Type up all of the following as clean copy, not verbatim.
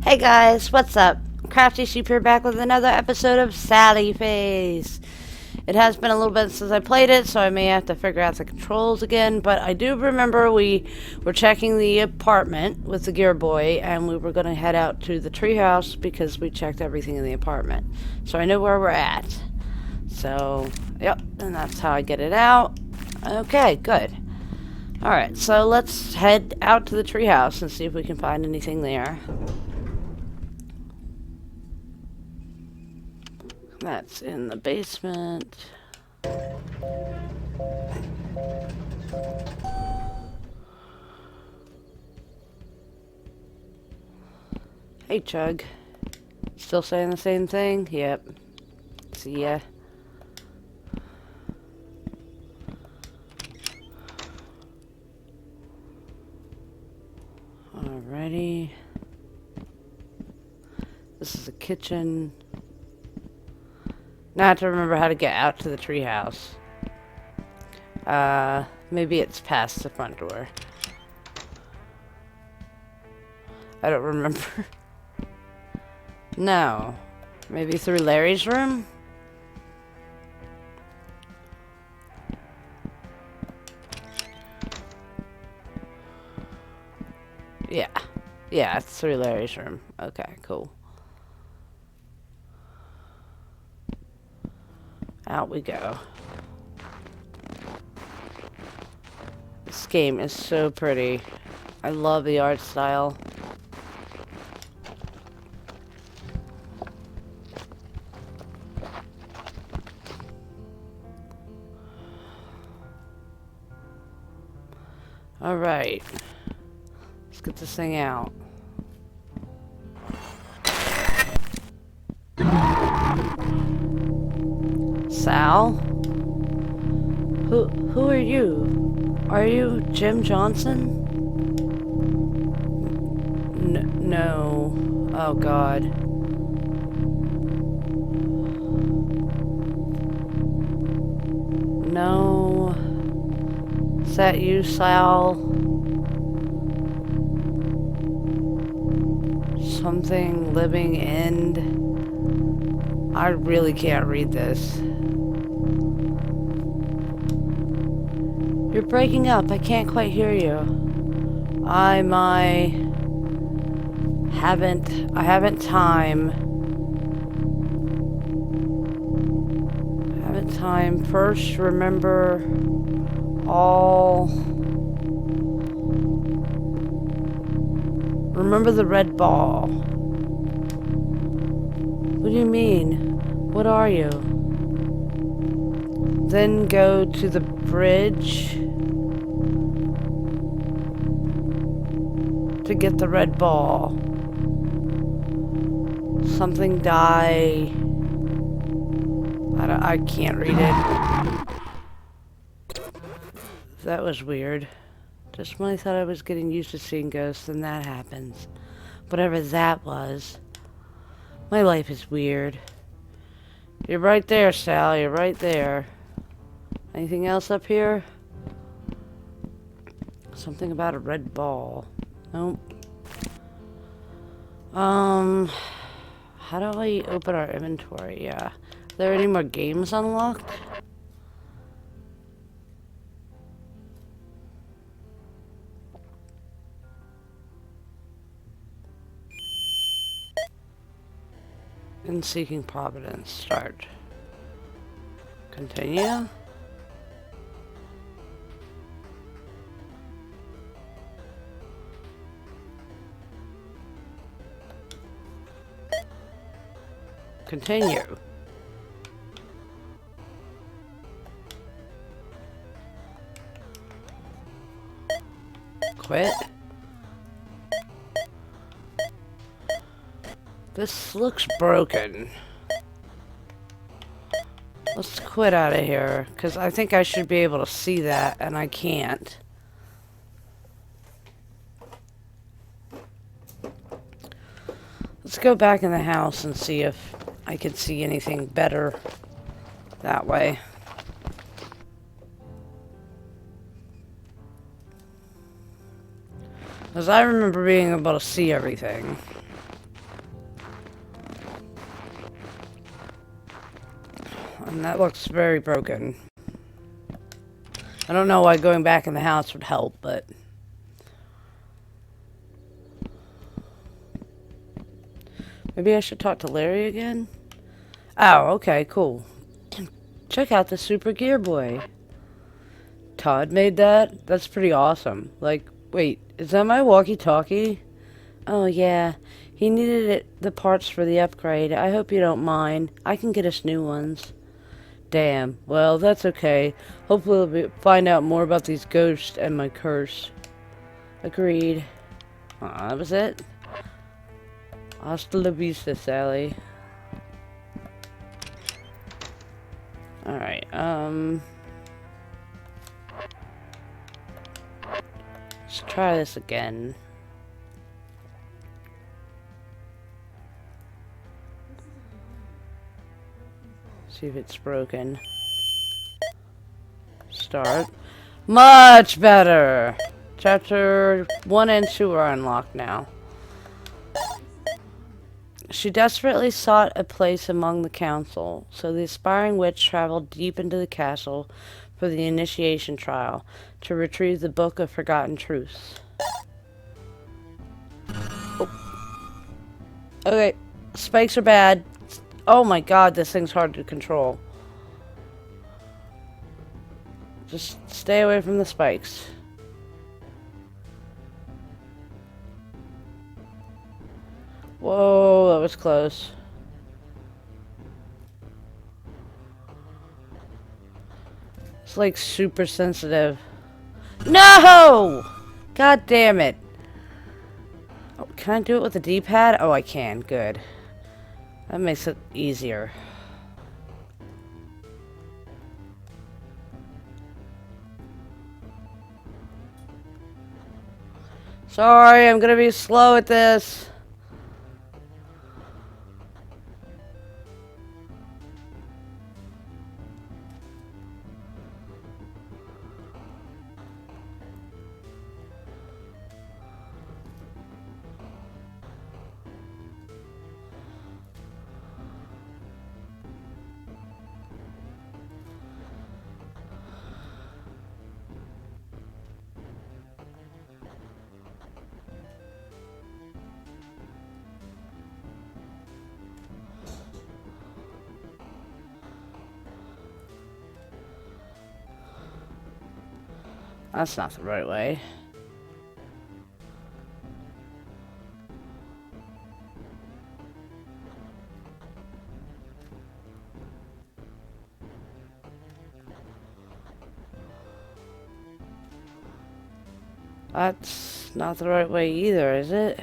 Hey guys, what's up? Crafty Sheep here back with another episode of Sally Face. It has been a little bit since I played it, so I may have to figure out the controls again, but I do remember we were checking the apartment with the Gear Boy, and we were going to head out to the treehouse because we checked everything in the apartment. So I know where we're at. So, yep, and that's how I get it out. Okay, good. Alright, so let's head out to the treehouse and see if we can find anything there. That's in the basement. Hey, Chug. Still saying the same thing? Yep. See ya. Alrighty. This is the kitchen. Now I have to remember how to get out to the treehouse. Maybe it's past the front door. I don't remember. No. Maybe through Larry's room? Yeah. Yeah, it's through Larry's room. Okay, cool. Out we go. This game is so pretty. I love the art style. Alright. Let's get this thing out. Sal? Who are you? Are you Jim Johnson? No. Oh God. No. Is that you, Sal? Something living end. I really can't read this. You're breaking up. I can't quite hear you. I haven't time. First, remember all. Remember the red ball. What do you mean? What are you? Then go to the bridge to get the red ball. Something die. I can't read it. That was weird. Just when I thought I was getting used to seeing ghosts, then that happens. Whatever that was. My life is weird. You're right there, Sal. You're right there. Anything else up here? Something about a red ball. Nope. How do I open our inventory? Yeah. Are there any more games unlocked? In Seeking Providence. Start. Continue. Continue. Quit. This looks broken. Let's quit out of here, because I think I should be able to see that, and I can't. Let's go back in the house and see if I can see anything better that way. Because I remember being able to see everything. And that looks very broken. I don't know why going back in the house would help, but... Maybe I should talk to Larry again? Oh, okay, cool. Check out the Super Gear Boy. Todd made that? That's pretty awesome. Like, wait, is that my walkie-talkie? Oh, yeah. He needed the parts for the upgrade. I hope you don't mind. I can get us new ones. Damn. Well, that's okay. Hopefully we'll find out more about these ghosts and my curse. Agreed. That was it. Hasta la vista, Sally. Alright, let's try this again. See if it's broken. Start. Much better! Chapter 1 and 2 are unlocked now. She desperately sought a place among the council, so the aspiring witch traveled deep into the castle for the initiation trial to retrieve the Book of Forgotten Truths. Oh. Okay, spikes are bad. Oh my god, this thing's hard to control. Just stay away from the spikes. Whoa, that was close. It's like super sensitive. No! God damn it. Oh, can I do it with the D-pad? Oh, I can. Good. That makes it easier. Sorry, I'm gonna be slow at this. That's not the right way. That's not the right way either, is it?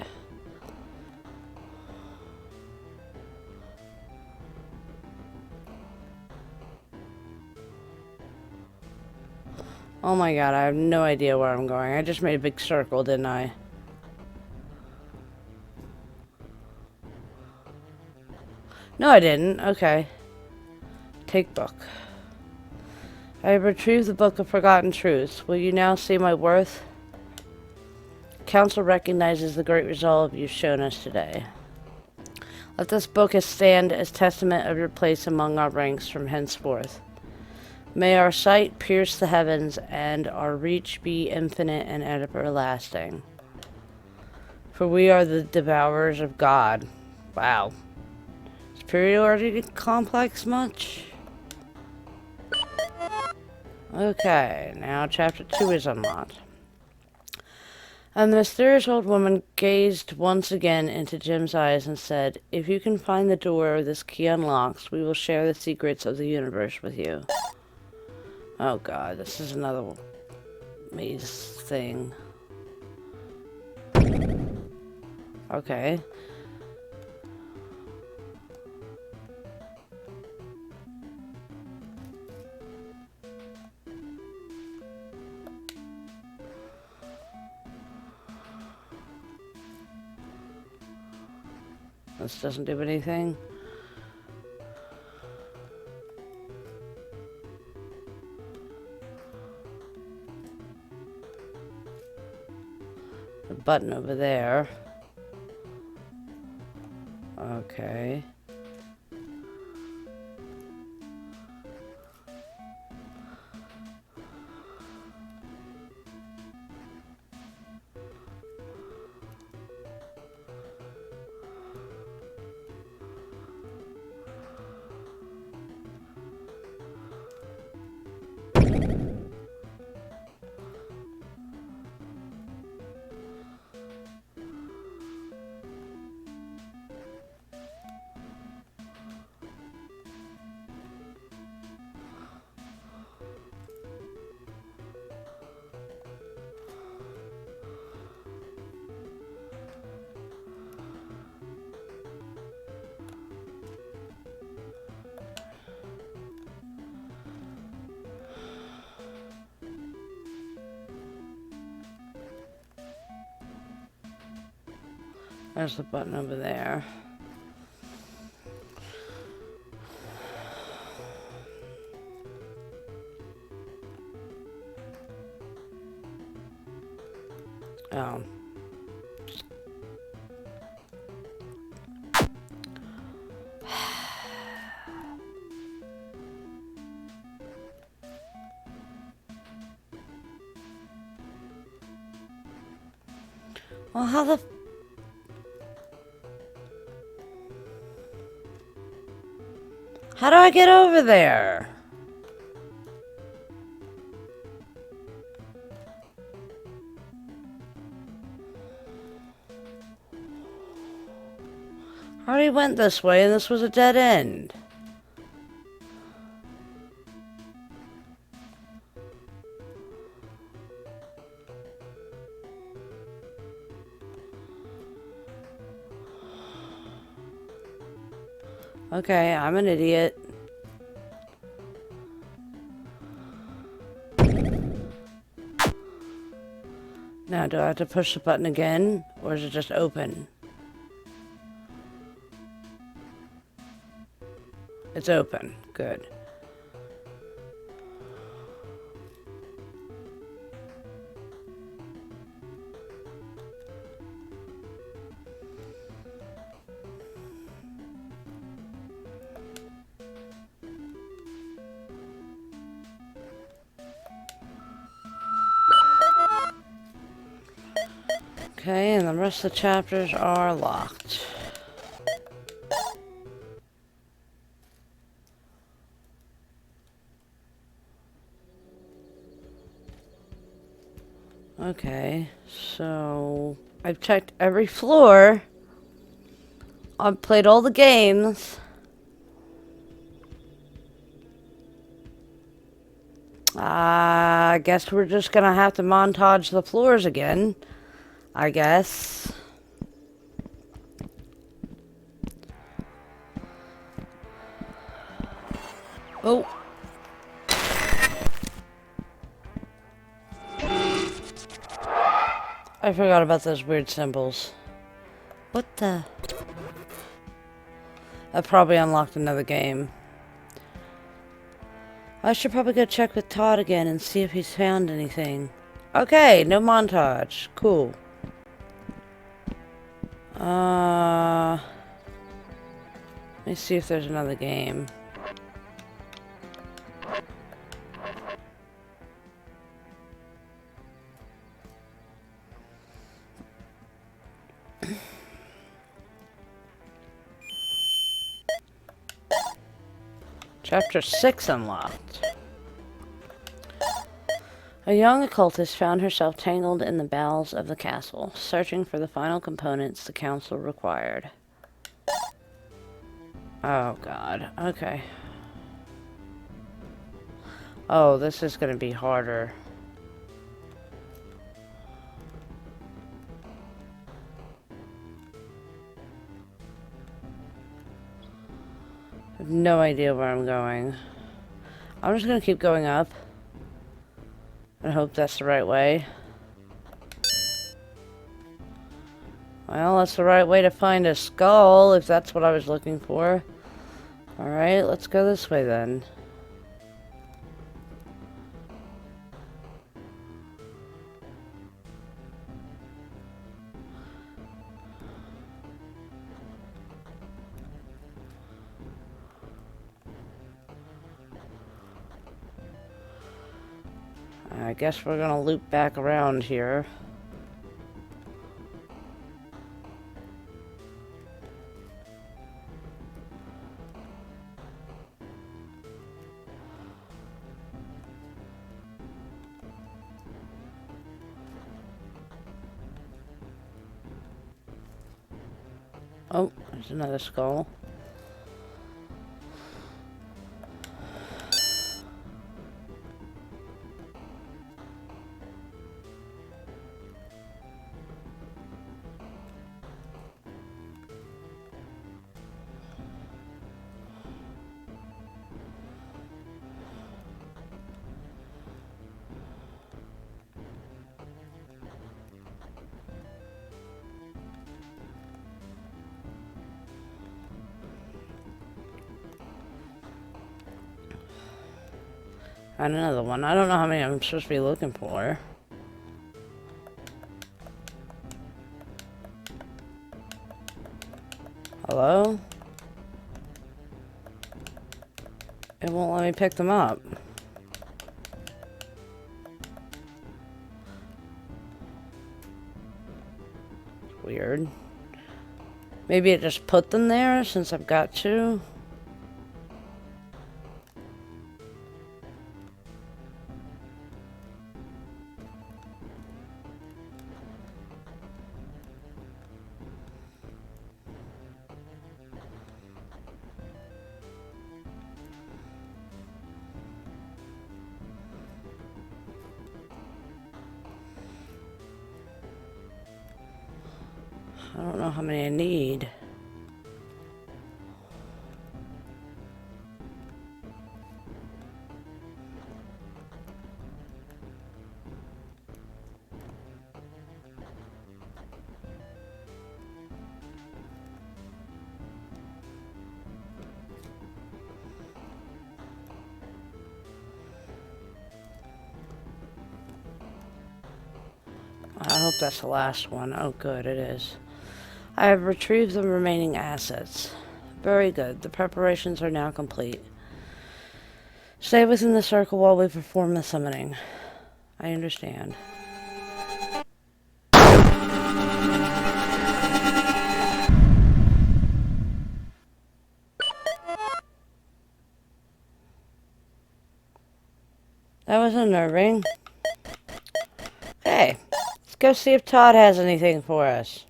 Oh my god, I have no idea where I'm going. I just made a big circle, didn't I? No, I didn't. Okay. Take book. I have retrieved the Book of Forgotten Truths. Will you now see my worth? Council recognizes the great resolve you've shown us today. Let this book stand as testament of your place among our ranks from henceforth. May our sight pierce the heavens and our reach be infinite and everlasting. For we are the devourers of God. Wow. Superiority complex much? Okay, now chapter 2 is unlocked. And the mysterious old woman gazed once again into Jim's eyes and said, "If you can find the door this key unlocks, we will share the secrets of the universe with you." Oh god, this is another maze thing. Okay. This doesn't do anything. The button over there. Okay. There's the button over there. Oh. Well, how do I get over there? I already went this way and this was a dead end. Okay, I'm an idiot. Now, do I have to push the button again? Or is it just open? It's open. Good. Okay, and the rest of the chapters are locked. Okay, so I've checked every floor. I've played all the games. I guess we're just gonna have to montage the floors again. I guess. Oh. I forgot about those weird symbols. What the? I probably unlocked another game. I should probably go check with Todd again and see if he's found anything. Okay, no montage. Cool. Let me see if there's another game. Chapter 6 unlocked. A young occultist found herself tangled in the bowels of the castle, searching for the final components the council required. Oh god, okay. Oh, this is gonna be harder. I have no idea where I'm going. I'm just gonna keep going up. I hope that's the right way. Well, that's the right way to find a skull, if that's what I was looking for. Alright, let's go this way then. I guess we're gonna loop back around here. Oh, there's another skull. And another one. I don't know how many I'm supposed to be looking for. Hello? It won't let me pick them up. Weird. Maybe it just put them there since I've got to. I don't know how many I need. I hope that's the last one. Oh, good, it is. I have retrieved the remaining assets. Very good. The preparations are now complete. Stay within the circle while we perform the summoning. I understand. That was unnerving. Hey, let's go see if Todd has anything for us.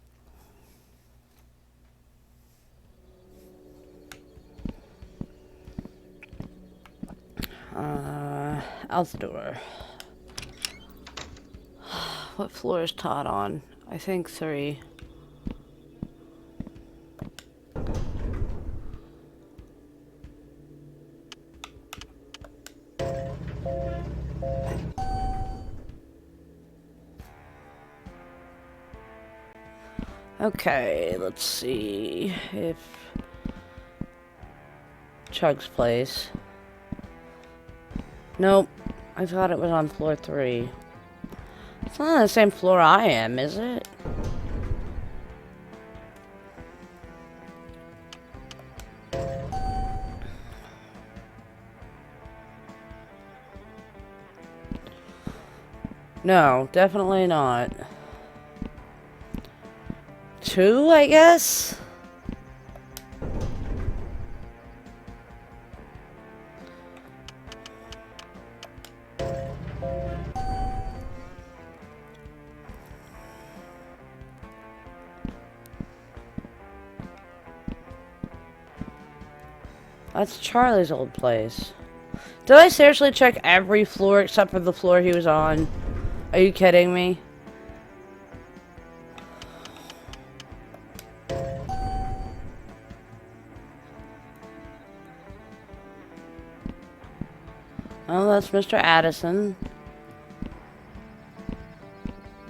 Out the door. What floor is Todd on? I think 3. Okay, let's see if Chug's place. Nope, I thought it was on floor 3. It's not on the same floor I am, is it? No, definitely not. 2, I guess? That's Charlie's old place. Did I seriously check every floor except for the floor he was on? Are you kidding me? Oh, that's Mr. Addison.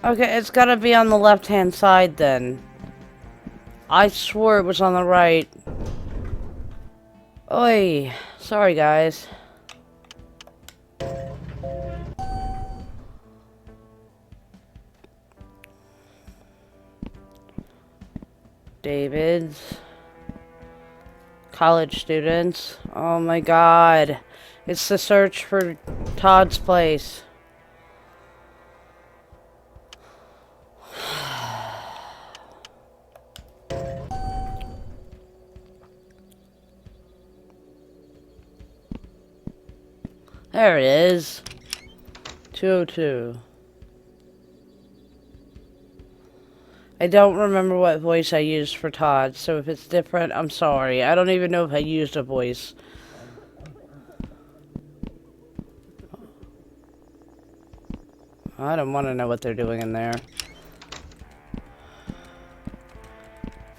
Okay, it's gotta be on the left-hand side then. I swore it was on the right. Oi. Sorry, guys. David's. College students. Oh my god. It's the search for Todd's place. There it is. 202. I don't remember what voice I used for Todd, so if it's different, I'm sorry. I don't even know if I used a voice. I don't want to know what they're doing in there.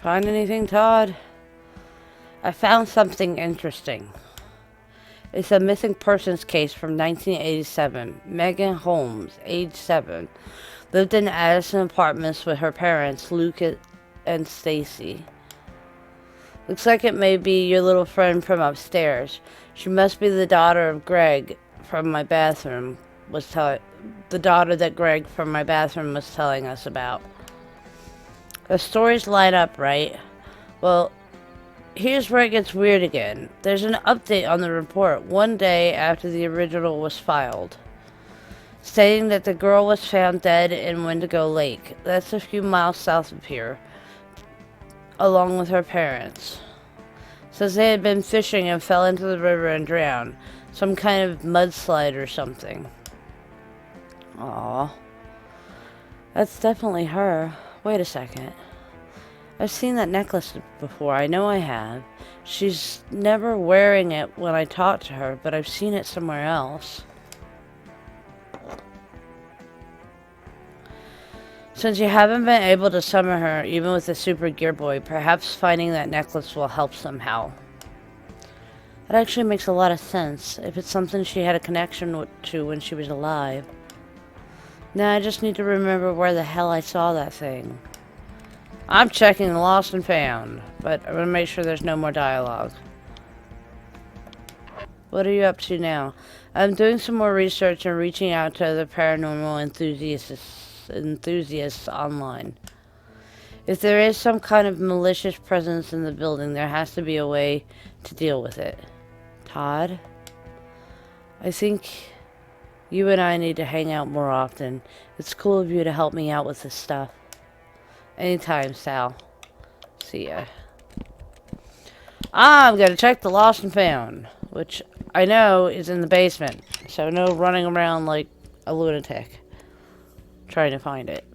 Find anything, Todd? I found something interesting. It's a missing persons case from 1987. Megan Holmes, age 7, lived in Addison Apartments with her parents, Luke and Stacy. Looks like it may be your little friend from upstairs. She must be the daughter of Greg from my bathroom was telling... The daughter that Greg from my bathroom was telling us about. The stories line up, right? Well, here's where it gets weird again. There's an update on the report one day after the original was filed, stating that the girl was found dead in Wendigo Lake. That's a few miles south of here, along with her parents. Says they had been fishing and fell into the river and drowned. Some kind of mudslide or something. Aww. That's definitely her. Wait a second. I've seen that necklace before. I know I have. She's never wearing it when I talk to her, but I've seen it somewhere else. Since you haven't been able to summon her, even with the Super Gear Boy, perhaps finding that necklace will help somehow. That actually makes a lot of sense, if it's something she had a connection to when she was alive. Now I just need to remember where the hell I saw that thing. I'm checking the lost and found, but I'm gonna make sure there's no more dialogue. What are you up to now? I'm doing some more research and reaching out to other paranormal enthusiasts online. If there is some kind of malicious presence in the building, there has to be a way to deal with it. Todd? I think you and I need to hang out more often. It's cool of you to help me out with this stuff. Anytime, Sal. See ya. I'm gonna check the lost and found, which I know is in the basement, so no running around like a lunatic trying to find it.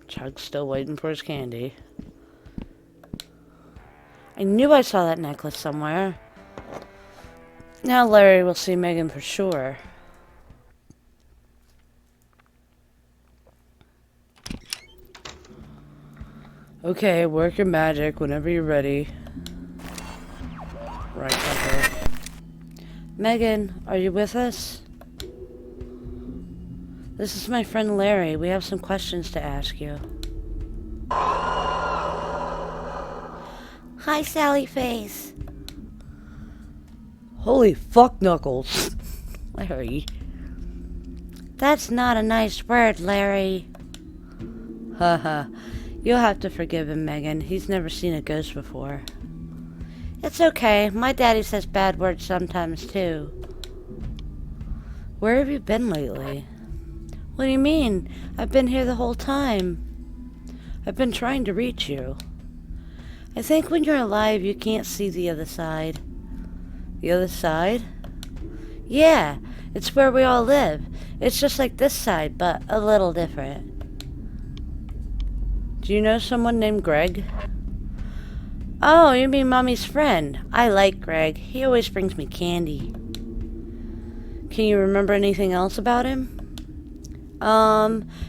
Chug's still waiting for his candy. I knew I saw that necklace somewhere. Now Larry will see Megan for sure. Okay, work your magic whenever you're ready. Right, Tucker. Megan, are you with us? This is my friend Larry. We have some questions to ask you. Hi, Sally Face. Holy fuck knuckles. Larry. That's not a nice word, Larry. Haha. You'll have to forgive him, Megan. He's never seen a ghost before. It's okay. My daddy says bad words sometimes, too. Where have you been lately? What do you mean? I've been here the whole time. I've been trying to reach you. I think when you're alive, you can't see the other side. The other side? Yeah, it's where we all live. It's just like this side, but a little different. Do you know someone named Greg? Oh, you mean Mommy's friend. I like Greg. He always brings me candy. Can you remember anything else about him?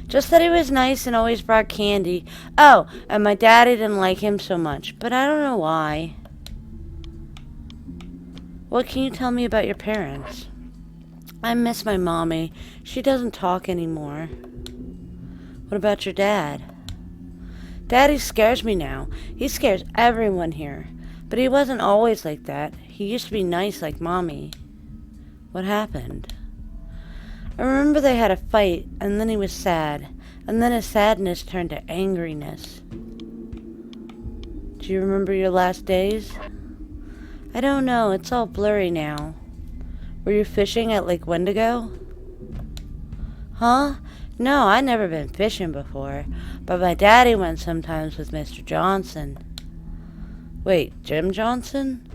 Just that he was nice and always brought candy. Oh, and my daddy didn't like him so much, but I don't know why. What can you tell me about your parents? I miss my mommy. She doesn't talk anymore. What about your dad? Daddy scares me now. He scares everyone here. But he wasn't always like that. He used to be nice like Mommy. What happened? I remember they had a fight, and then he was sad. And then his sadness turned to angriness. Do you remember your last days? I don't know. It's all blurry now. Were you fishing at Lake Wendigo? Huh? No, I'd never been fishing before, but my daddy went sometimes with Mr. Johnson. Wait, Jim Johnson?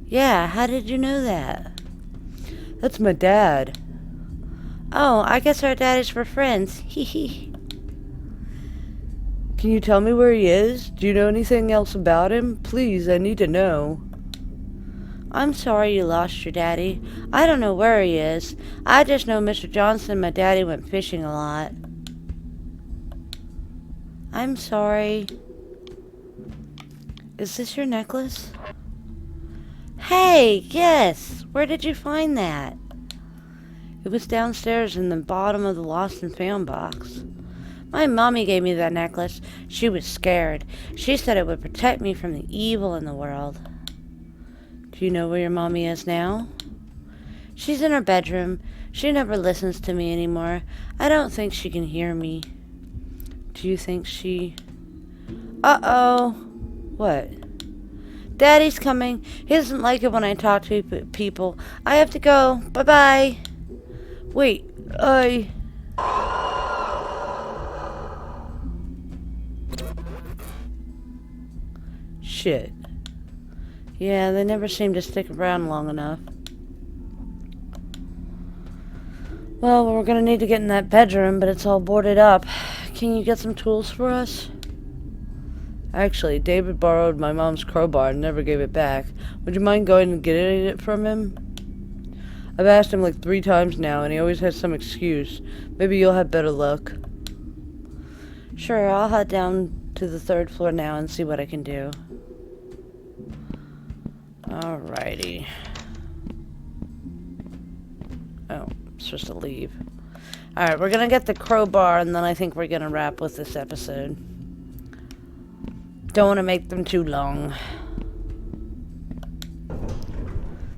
Yeah, how did you know that? That's my dad. Oh, I guess our daddies were friends. Hee hee. Can you tell me where he is? Do you know anything else about him? Please, I need to know. I'm sorry you lost your daddy. I don't know where he is. I just know Mr. Johnson and my daddy went fishing a lot. I'm sorry. Is this your necklace? Hey, yes! Where did you find that? It was downstairs in the bottom of the lost and found box. My mommy gave me that necklace. She was scared. She said it would protect me from the evil in the world. Do you know where your mommy is now? She's in her bedroom. She never listens to me anymore. I don't think she can hear me. Do you think she... Uh-oh. What? Daddy's coming. He doesn't like it when I talk to people. I have to go. Bye-bye. Wait, Shit. Yeah, they never seem to stick around long enough. Well, we're gonna need to get in that bedroom, but it's all boarded up. Can you get some tools for us? Actually, David borrowed my mom's crowbar and never gave it back. Would you mind going and getting it from him? I've asked him like 3 times now, and he always has some excuse. Maybe you'll have better luck. Sure, I'll head down to the 3rd floor now and see what I can do. Alrighty. Oh, I'm supposed to leave. Alright, we're gonna get the crowbar, and then I think we're gonna wrap with this episode. Don't want to make them too long.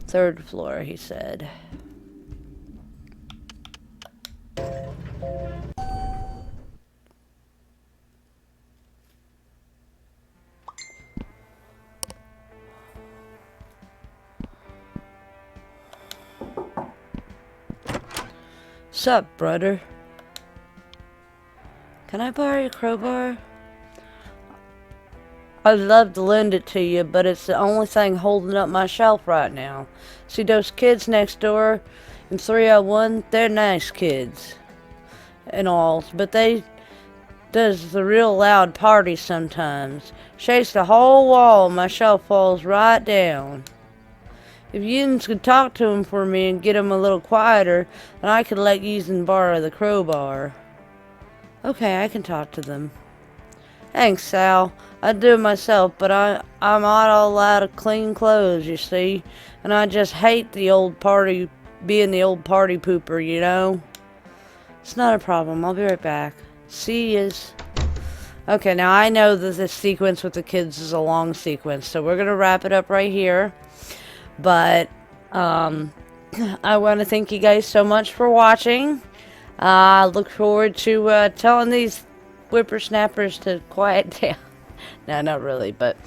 3rd floor, he said. Sup, brother? Can I borrow your crowbar? I'd love to lend it to you, but it's the only thing holding up my shelf right now. See those kids next door in 301? They're nice kids and all, but they does the real loud party sometimes. Shakes the whole wall, my shelf falls right down. If yous could talk to him for me and get him a little quieter, then I could let yous borrow the crowbar. Okay, I can talk to them. Thanks, Sal. I'd do it myself, but I'm all out of clean clothes, you see. And I just hate the old party, being the old party pooper, you know? It's not a problem. I'll be right back. See yous. Okay, now I know that this sequence with the kids is a long sequence, so we're going to wrap it up right here. But, I want to thank you guys so much for watching. I look forward to telling these whippersnappers to quiet down. No, not really, but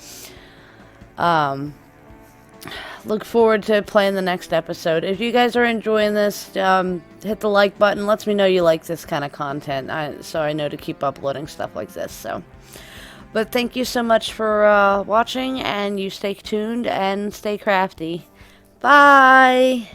look forward to playing the next episode. If you guys are enjoying this, hit the like button. Lets me know you like this kind of content, so I know to keep uploading stuff like this. So, but thank you so much for watching, and you stay tuned and stay crafty. Bye!